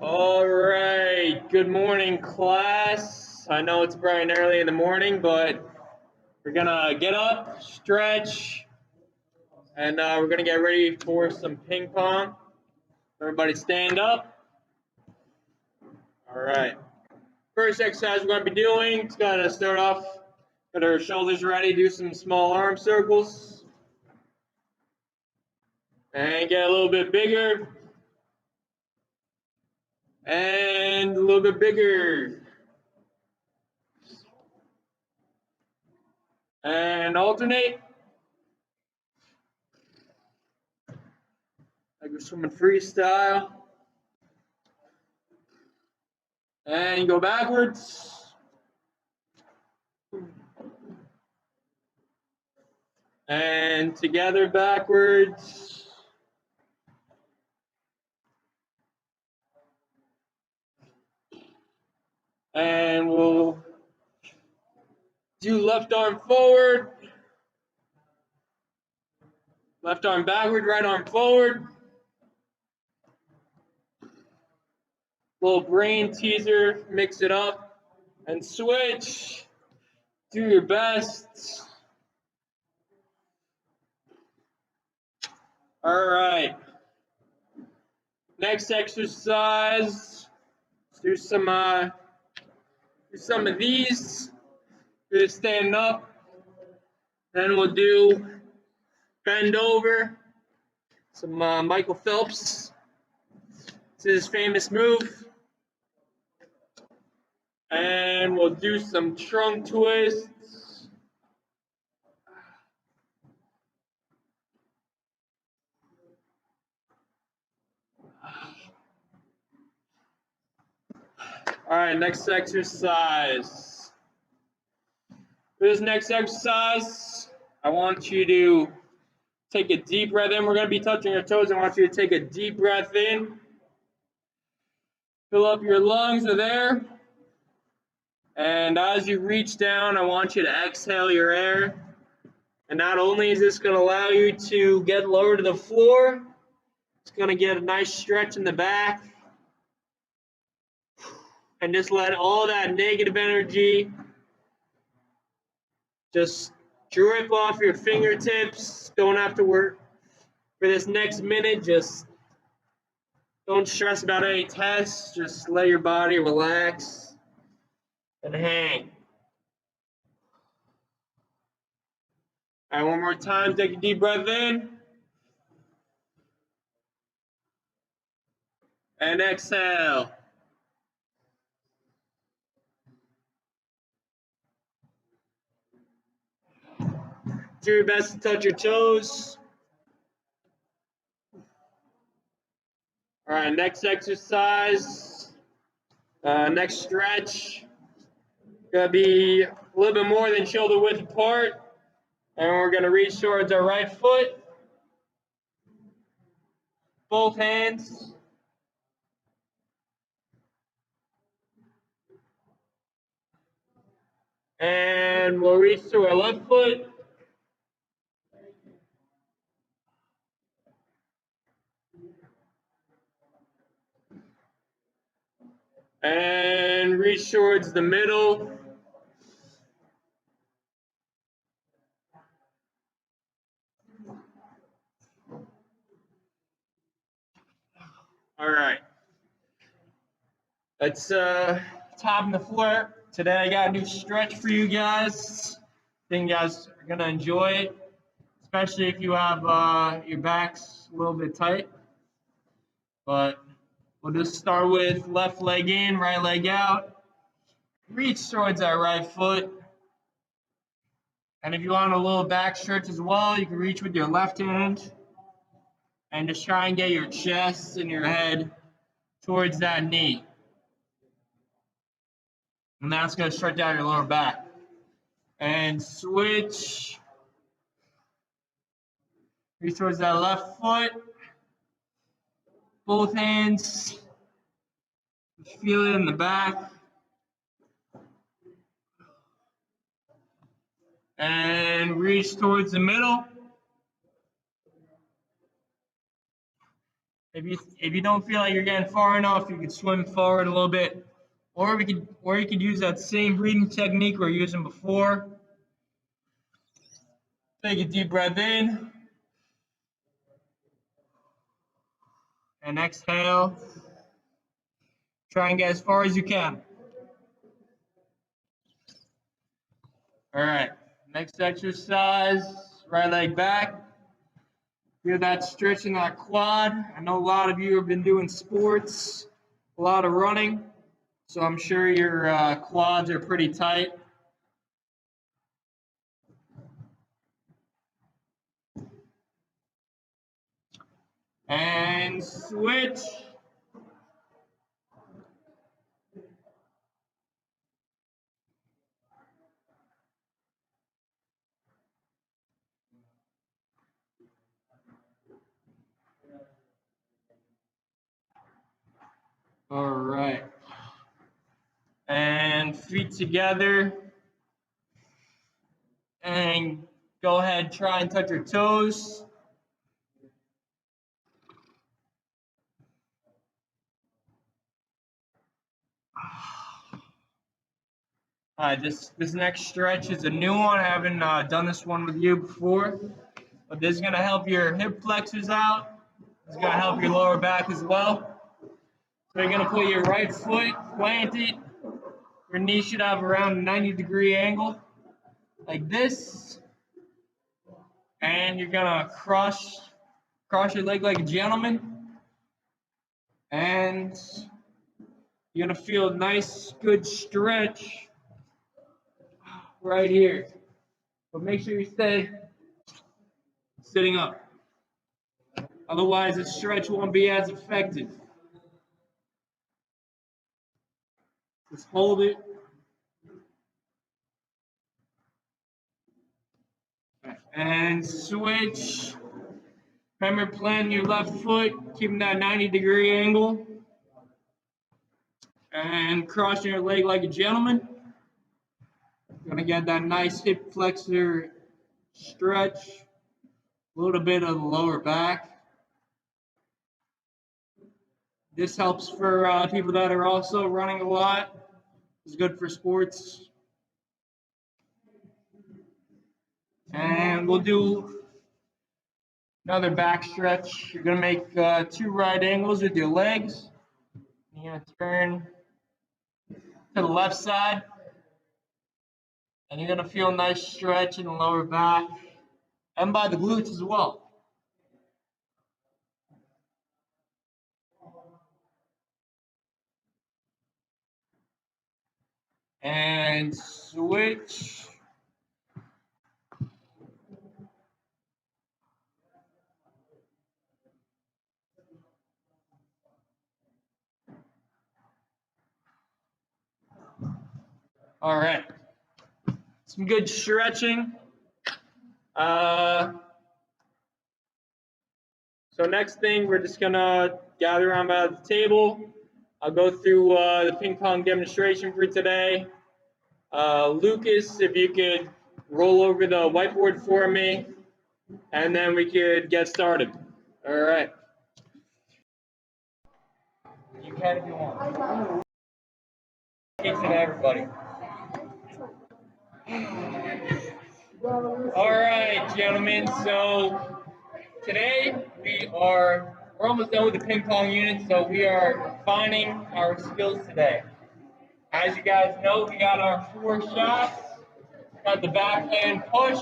All right. Good morning, class. I know it's bright and early in the morning, but we're gonna get up, stretch, and we're gonna get ready for some ping pong. Everybody stand up. All right. First exercise we're gonna be doing, it's gonna start off, get our shoulders ready, do some small arm circles. And get a little bit bigger. And a little bit bigger. And alternate. Like we're swimming freestyle. And you go backwards. And together backwards. And we'll do left arm forward. Left arm backward, right arm forward. Little brain teaser, mix it up and switch. Do your best. All right. Next exercise. Let's do some of these. Just stand up. Then we'll do bend over. Some Michael Phelps. This is his famous move. And we'll do some trunk twists. All right, next exercise. For this next exercise, I want you to take a deep breath in. We're going to be touching our toes. I want you to take a deep breath in. Fill up your lungs with air. And as you reach down, I want you to exhale your air. And not only is this going to allow you to get lower to the floor, it's going to get a nice stretch in the back. And just let all that negative energy just drip off your fingertips. Don't have to work for this next minute. Just don't stress about any tests. Just let your body relax and hang. All right, one more time. Take a deep breath in. And exhale. Do your best to touch your toes. All right, next exercise. Next stretch. Gonna be a little bit more than shoulder width apart. And we're gonna reach towards our right foot. Both hands. And we'll reach to our left foot. And reach towards the middle. All right. Let's top on the floor. Today I got a new stretch for you guys. I think you guys are gonna enjoy it, especially if you have your backs a little bit tight. But we'll just start with left leg in, right leg out. Reach towards that right foot. And if you want a little back stretch as well, you can reach with your left hand and just try and get your chest and your head towards that knee. And that's going to stretch out your lower back. And switch. Reach towards that left foot. Both hands. Feel it in the back. And reach towards the middle. If you don't feel like you're getting far enough, you could swim forward a little bit, or you could use that same breathing technique we were using before. Take a deep breath in and exhale. Try and get as far as you can. All right, next exercise, right leg back. Feel that stretch in that quad. I know a lot of you have been doing sports, a lot of running, so I'm sure your quads are pretty tight. And switch. All right. And feet together. And go ahead, try and touch your toes. This next stretch is a new one. I haven't done this one with you before, but this is going to help your hip flexors out. It's going to help your lower back as well. So you're going to put your right foot planted. Your knee should have around a 90-degree angle, like this. And you're going to cross your leg like a gentleman. And you're going to feel a nice, good stretch right here. But make sure you stay sitting up. Otherwise, the stretch won't be as effective. Just hold it. And switch. Remember, planting your left foot, keeping that 90-degree angle. And crossing your leg like a gentleman. Gonna get that nice hip flexor stretch. A little bit of the lower back. This helps for people that are also running a lot. It's good for sports. And we'll do another back stretch. You're gonna make 2 right angles with your legs. You're gonna turn to the left side. And you're gonna feel a nice stretch in the lower back and by the glutes as well. And switch. All right. Some good stretching. So next thing, we're just gonna gather around by the table. I'll go through the ping pong demonstration for today. Lucas, if you could roll over the whiteboard for me, and then we could get started. All right. You can if you want. Thanks to everybody. All right, gentlemen. So today we're almost done with the ping pong unit, so we are refining our skills today. As you guys know, we got our 4 shots. Got the backhand push,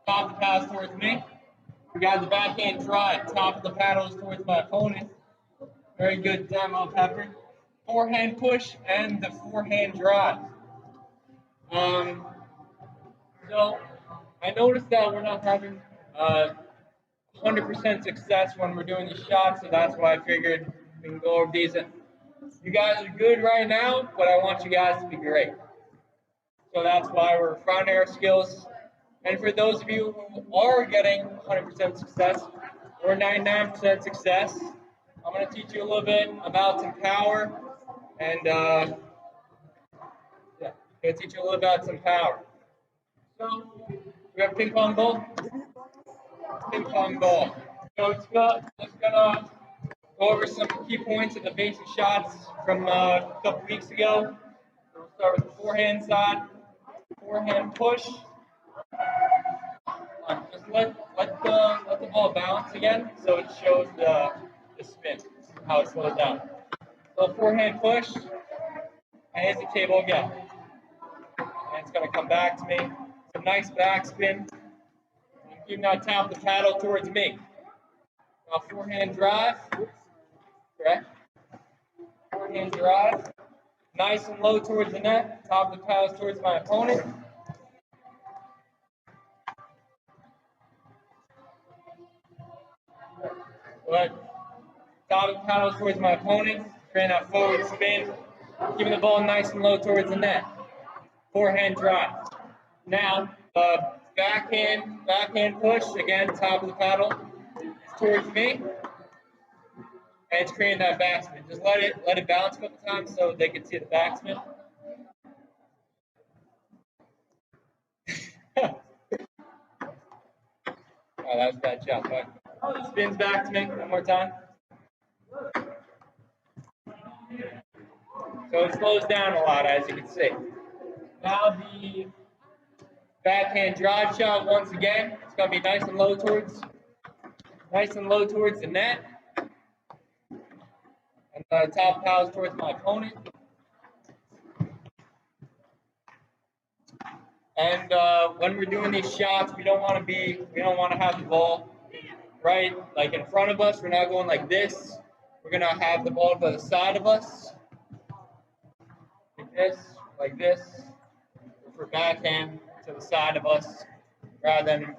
top of the pass towards me. We got the backhand drive, top of the paddles towards my opponent. Very good demo, Pepper. Forehand push and the forehand drive. So I noticed that we're not having 100% success when we're doing these shots, so that's why I figured we can go over these. You guys are good right now, but I want you guys to be great. So that's why we're refining our skills. And for those of you who are getting 100% success or 99% success, I'm going to teach you a little bit about some power. And I'm going to teach you a little about some power. So we have ping pong ball. Ping pong ball. So it's gonna go over some key points of the basic shots from a couple weeks ago. We'll start with the forehand side, forehand push. Just let the ball bounce again, so it shows the spin, how it slows down. So forehand push, and hit the table again. And it's going to come back to me. It's a nice backspin. Keep that top of the paddle towards me. Now forehand drive, correct? Forehand drive, nice and low towards the net. Top of the paddle towards my opponent. Let top of the paddle towards my opponent. Creating that forward spin. Keeping the ball nice and low towards the net. Forehand drive. Now, backhand push, again, top of the paddle towards me. And it's creating that backspin. Just let it bounce a couple times so they can see the backspin. Oh, that was a bad shot. But spins back to me one more time. So it slows down a lot, as you can see. Now the backhand drive shot once again. It's gonna be nice and low towards the net. And the top paddle towards my opponent. And when we're doing these shots, we don't want to have the ball right like in front of us. We're not going like this. We're gonna have the ball to the side of us, like this, for backhand to the side of us rather than in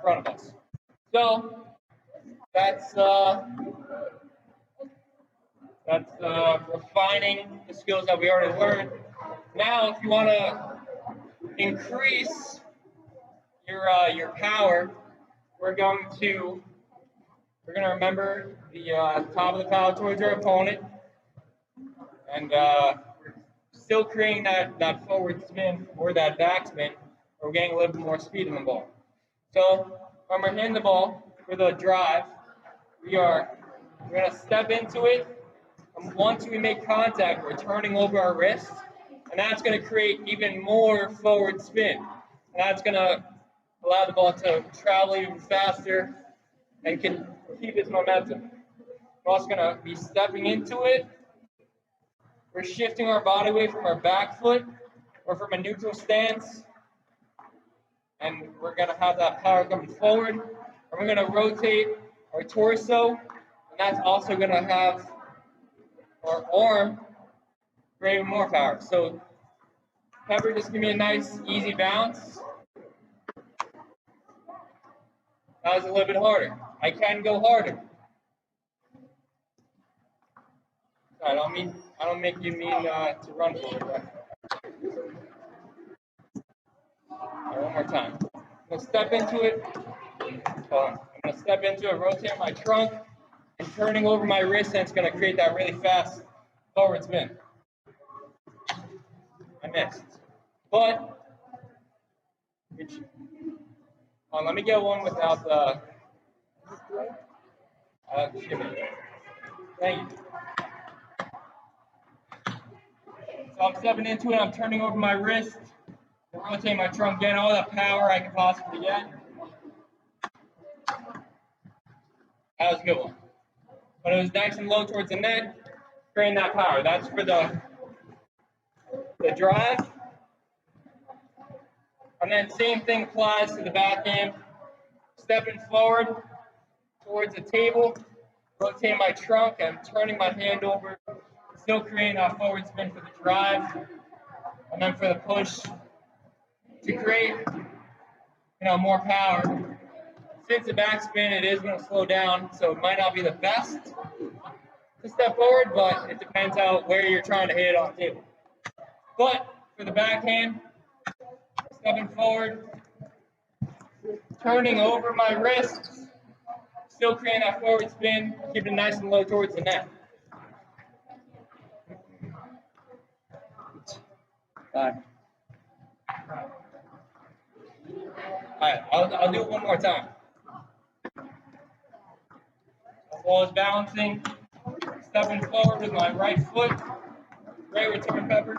front of us. So that's refining the skills that we already learned. Now, if you want to increase your power, we're going to remember the top of the paddle towards your opponent, and still creating that forward spin or that backspin. We're getting a little bit more speed in the ball. So when we're hitting the ball for the drive, we're going to step into it. And once we make contact, we're turning over our wrist, and that's going to create even more forward spin. And that's going to allow the ball to travel even faster and can keep its momentum. We're also going to be stepping into it. We're shifting our body weight from our back foot or from a neutral stance, and we're going to have that power coming forward. And we're going to rotate our torso, and that's also going to have our arm create more power. So Pepper, just give me a nice, easy bounce. That was a little bit harder. I can go harder. I don't make you mean to run forward. Right? Right, one more time. I'm gonna step into it. I'm gonna step into it, rotate my trunk, and turning over my wrist, and it's gonna create that really fast forward spin. I missed, but let me get one without the. Thank you. So I'm stepping into it. I'm turning over my wrist, rotating my trunk, getting all the power I can possibly get. That was a good one. But it was nice and low towards the net, creating that power. That's for the drive. And then same thing applies to the backhand. Stepping forward towards the table, rotating my trunk, and turning my hand over, still creating a forward spin for the drive, and then for the push to create, more power. Since the backspin, it is going to slow down, so it might not be the best to step forward, but it depends on where you're trying to hit it on the table. But for the backhand, stepping forward, turning over my wrist, still creating that forward spin, keeping it nice and low towards the net. All right, I'll do it one more time. The ball is bouncing, Stepping forward with my right foot. Great return, Pepper.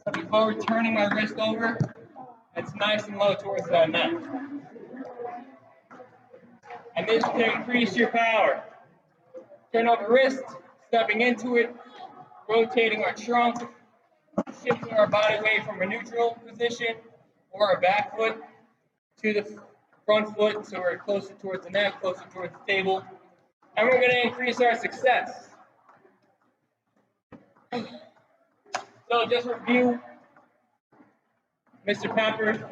Stepping forward, turning my wrist over. It's nice and low towards the neck. And this can increase your power. Turn over wrist, stepping into it, rotating our trunk, shifting our body weight from a neutral position or a back foot to the front foot so we're closer towards the neck, closer towards the table. And we're going to increase our success. So just review, Mr. Pepper,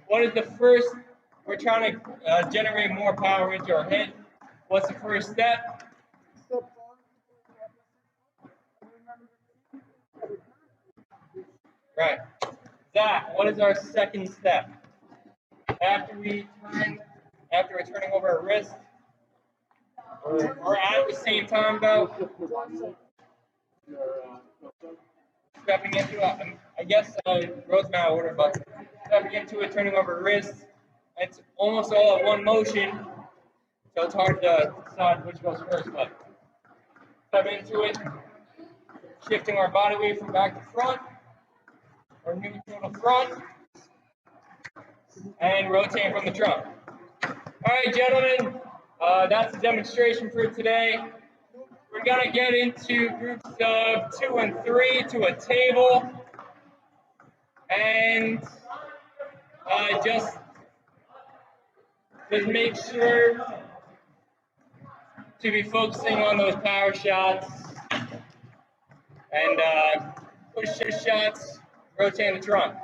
what is the first? We're trying to generate more power into our head. What's the first step? Right. Zach, what is our second step? After we're turning over our wrist, or at the same time though, stepping into it. I guess growth now order, but stepping into it, turning over wrist. It's almost all at one motion, so it's hard to decide which goes first. But step into it, shifting our body weight from back to front, or neutral to front, and rotating from the trunk. All right, gentlemen, that's the demonstration for today. We're gonna get into groups of 2 and 3 to a table, and just make sure to be focusing on those power shots and push your shots, rotate the trunk.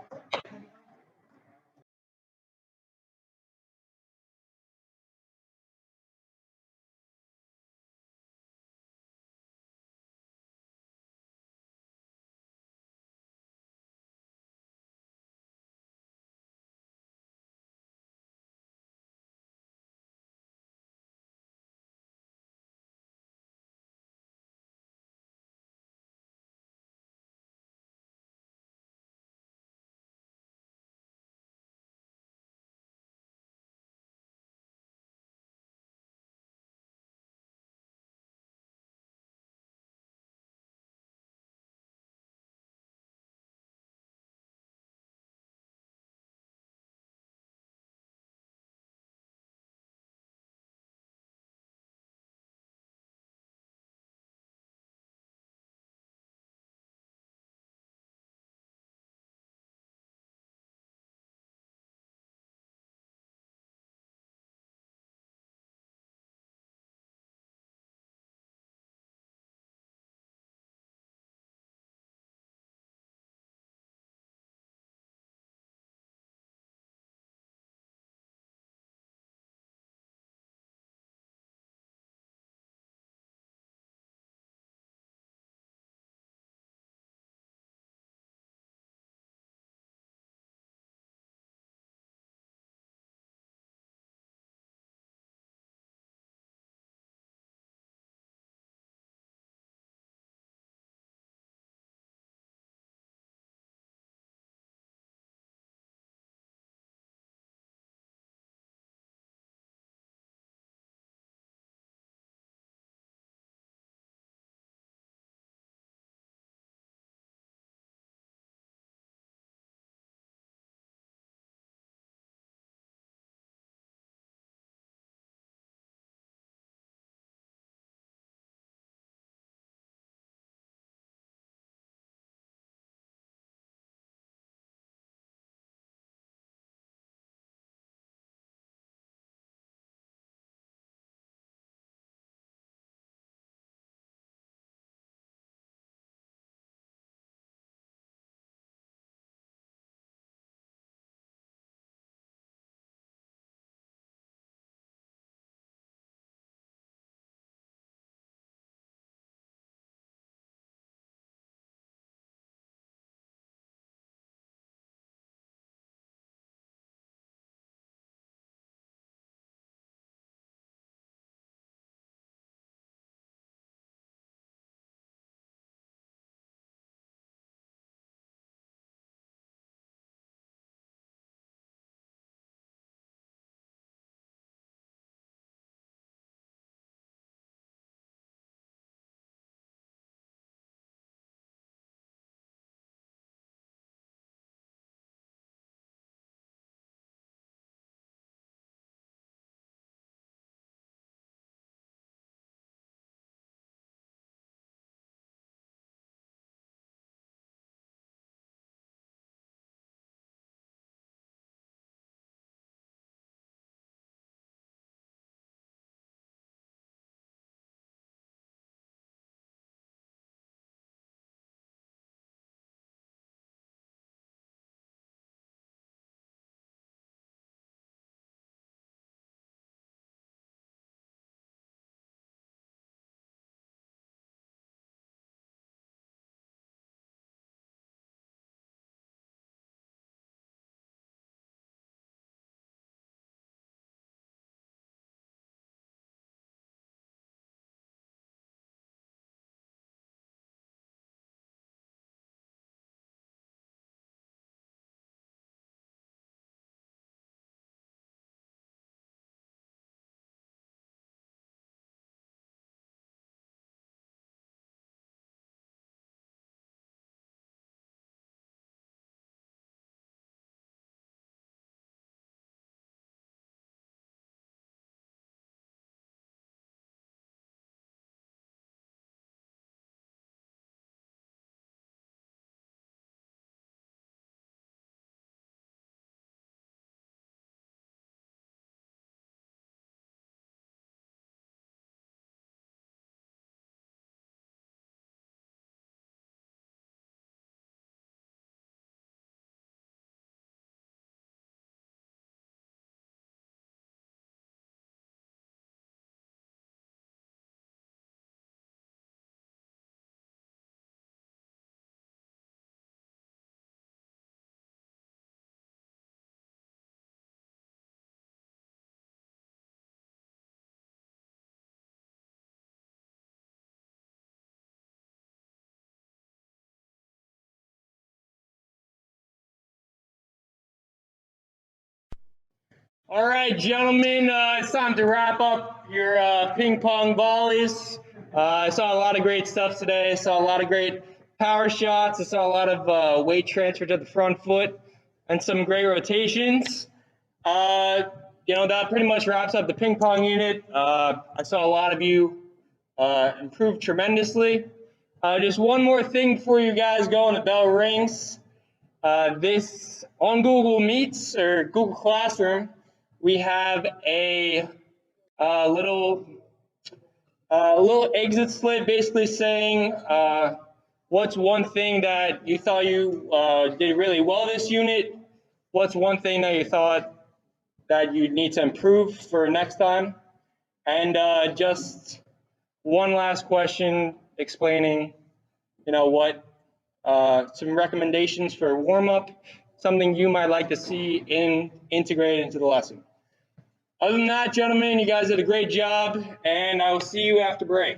All right, gentlemen, it's time to wrap up your ping pong volleys. I saw a lot of great stuff today. I saw a lot of great power shots. I saw a lot of weight transfer to the front foot and some great rotations. Uh, that pretty much wraps up the ping pong unit. I saw a lot of you improve tremendously. Just one more thing before you guys go and the bell rings. This on Google Meets or Google Classroom, we have a little exit slit, basically saying what's one thing that you thought you did really well this unit. What's one thing that you thought that you need to improve for next time, and just one last question explaining, what some recommendations for warm up, something you might like to see integrated into the lesson. Other than that, gentlemen, you guys did a great job, and I will see you after break.